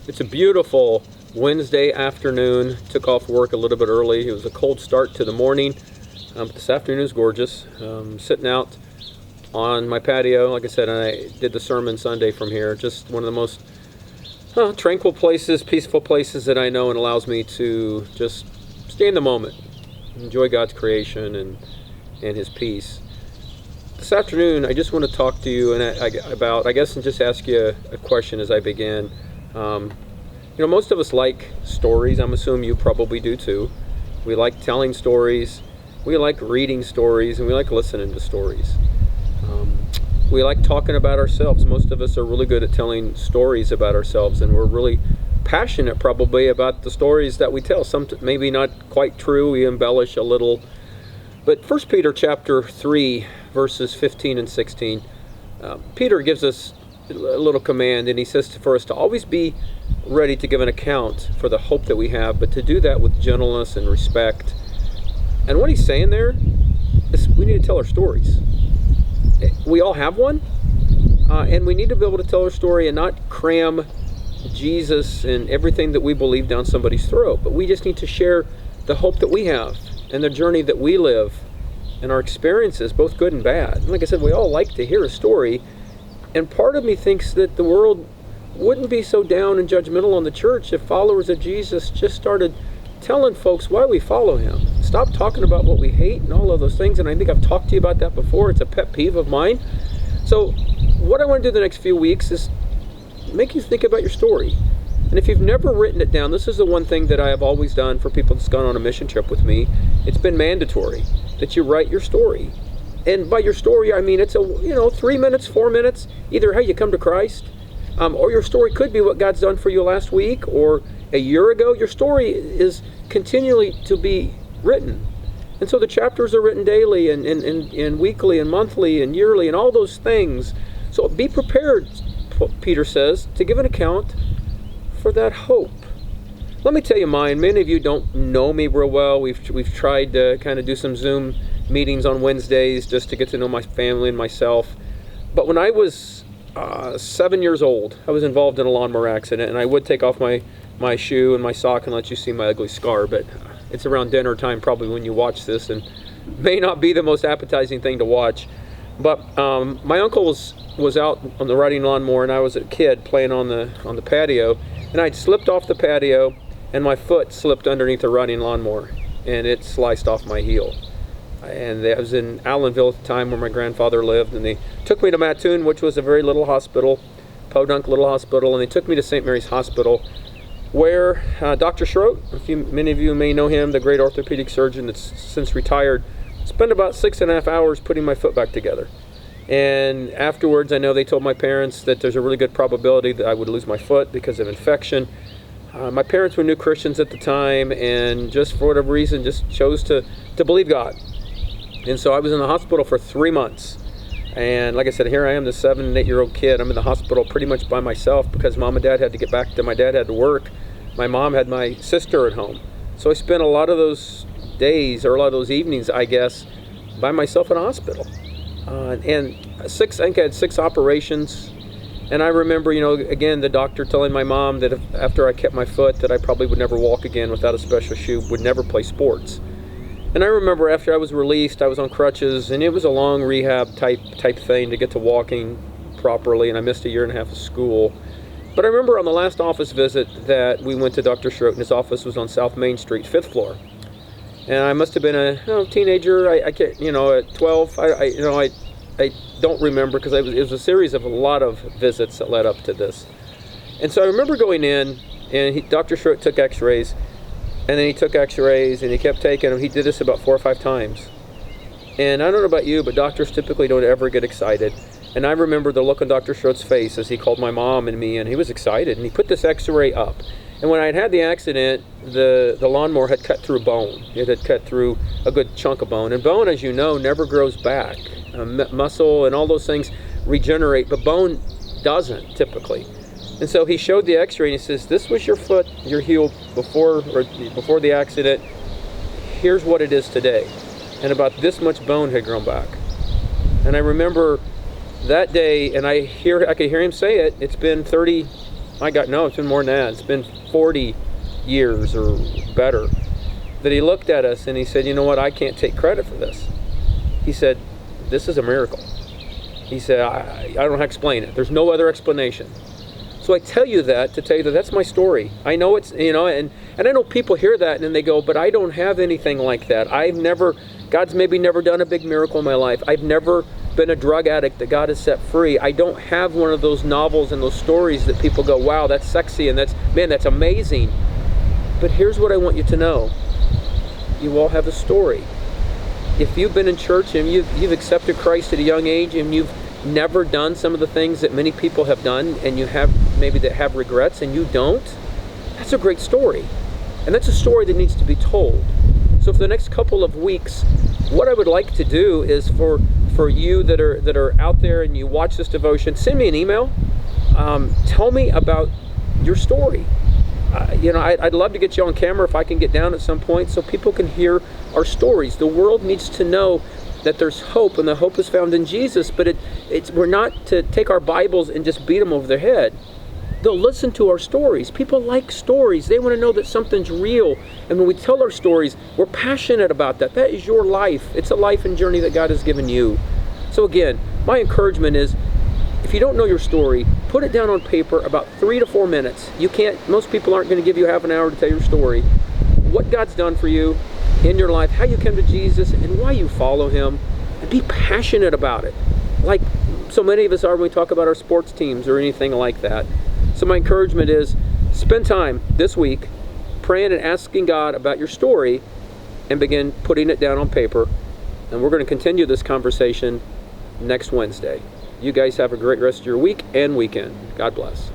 It's a beautiful Wednesday afternoon. Took off work a little bit early. It was a cold start to the morning, but this afternoon is gorgeous. Sitting out on my patio, like I said, and I did the sermon Sunday from here. Just one of the most tranquil places, peaceful places that I know, and allows me to just stay in the moment, enjoy God's creation and His peace. This afternoon, I just want to talk to you and just ask you a question as I begin. Most of us like stories. I'm assuming you probably do too. We like telling stories, we like reading stories, and we like listening to stories. We like talking about ourselves. Most of us are really good at telling stories about ourselves, and we're really passionate probably about the stories that we tell. Some maybe not quite true, we embellish a little. But 1 Peter chapter 3, verses 15 and 16, Peter gives us a little command, and he says for us to always be ready to give an account for the hope that we have, but to do that with gentleness and respect. And what he's saying there is we need to tell our stories. We all have one, and we need to be able to tell our story and not cram Jesus and everything that we believe down somebody's throat, but we just need to share the hope that we have and the journey that we live and our experiences, both good and bad. And like I said, we all like to hear a story, and part of me thinks that the world wouldn't be so down and judgmental on the church if followers of Jesus just started telling folks why we follow Him. Stop talking about what we hate and all of those things, and I think I've talked to you about that before. It's a pet peeve of mine. So what I want to do the next few weeks is make you think about your story. And if you've never written it down, this is the one thing that I have always done for people that's gone on a mission trip with me. It's been mandatory that you write your story. And by your story, I mean it's 3 minutes, 4 minutes, either how you come to Christ, or your story could be what God's done for you last week or a year ago. Your story is continually to be written. And so the chapters are written daily and weekly and monthly and yearly and all those things. So be prepared, Peter says, to give an account for that hope. Let me tell you mine. Many of you don't know me real well. We've tried to kind of do some Zoom meetings on Wednesdays just to get to know my family and myself. But when I was 7 years old, I was involved in a lawnmower accident, and I would take off my shoe and my sock and let you see my ugly scar, but it's around dinner time probably when you watch this, and may not be the most appetizing thing to watch. But my uncle was out on the riding lawnmower, and I was a kid playing on the patio, and I'd slipped off the patio, and my foot slipped underneath the riding lawnmower, and it sliced off my heel. And I was in Allenville at the time where my grandfather lived, and they took me to Mattoon, which was a very little hospital, podunk little hospital, and they took me to St. Mary's Hospital, where Dr. Schroet, many of you may know him, the great orthopedic surgeon that's since retired, spent about 6.5 hours putting my foot back together. And afterwards, I know they told my parents that there's a really good probability that I would lose my foot because of infection. My parents were new Christians at the time, and just for whatever reason, just chose to believe God. And so I was in the hospital for 3 months. And like I said, here I am, the 7 and 8-year-old kid. I'm in the hospital pretty much by myself because mom and dad had to get back to my dad had to work. My mom had my sister at home. So I spent a lot of those days, or a lot of those evenings, I guess, by myself in a hospital. And I think I had 6 operations. And I remember, again, the doctor telling my mom that after I kept my foot that I probably would never walk again without a special shoe, would never play sports. And I remember after I was released, I was on crutches, and it was a long rehab type thing to get to walking properly, and I missed 1.5 years of school. But I remember on the last office visit that we went to Dr. Schroet, and his office was on South Main Street, 5th floor. And I must have been a teenager. I can't, at 12. I don't remember because it was a series of a lot of visits that led up to this. And so I remember going in, and Dr. Schroet took X-rays. And then he took X-rays, and he kept taking them. He did this about 4 or 5 times. And I don't know about you, but doctors typically don't ever get excited. And I remember the look on Dr. Schroet's face as he called my mom and me, and he was excited. And he put this X-ray up. And when I had the accident, the lawnmower had cut through bone. It had cut through a good chunk of bone. And bone, as you know, never grows back. Muscle and all those things regenerate, but bone doesn't typically. And so he showed the X-ray, and he says, "This was your foot, your heel before the accident. Here's what it is today." And about this much bone had grown back. And I remember that day, and I could hear him say it. It's been 30 no, it's been more than that. It's been 40 years or better, that he looked at us and he said, you know what, I can't take credit for this. He said, this is a miracle. He said, I don't know how to explain it. There's no other explanation. So I tell you that to tell you that that's my story. I know it's, and I know people hear that and then they go, but I don't have anything like that. God's maybe never done a big miracle in my life. I've never been a drug addict that God has set free. I don't have one of those novels and those stories that people go, wow, that's sexy and that's amazing. But here's what I want you to know. You all have a story. If you've been in church and you've accepted Christ at a young age and you've never done some of the things that many people have done, and you have maybe that have regrets and you don't, that's a great story. And that's a story that needs to be told. So for the next couple of weeks, what I would like to do is for you that are out there and you watch this devotion, send me an email. Tell me about your story. I'd love to get you on camera if I can get down at some point so people can hear our stories. The world needs to know that there's hope, and the hope is found in Jesus, but we're not to take our Bibles and just beat them over their head. They'll listen to our stories. People like stories. They want to know that something's real. And when we tell our stories, we're passionate about that. That is your life. It's a life and journey that God has given you. So again, my encouragement is, if you don't know your story, put it down on paper about 3 to 4 minutes. Most people aren't going to give you half an hour to tell your story. What God's done for you in your life, how you came to Jesus, and why you follow Him, and be passionate about it. Like so many of us are when we talk about our sports teams or anything like that. So my encouragement is, spend time this week praying and asking God about your story and begin putting it down on paper. And we're going to continue this conversation next Wednesday. You guys have a great rest of your week and weekend. God bless.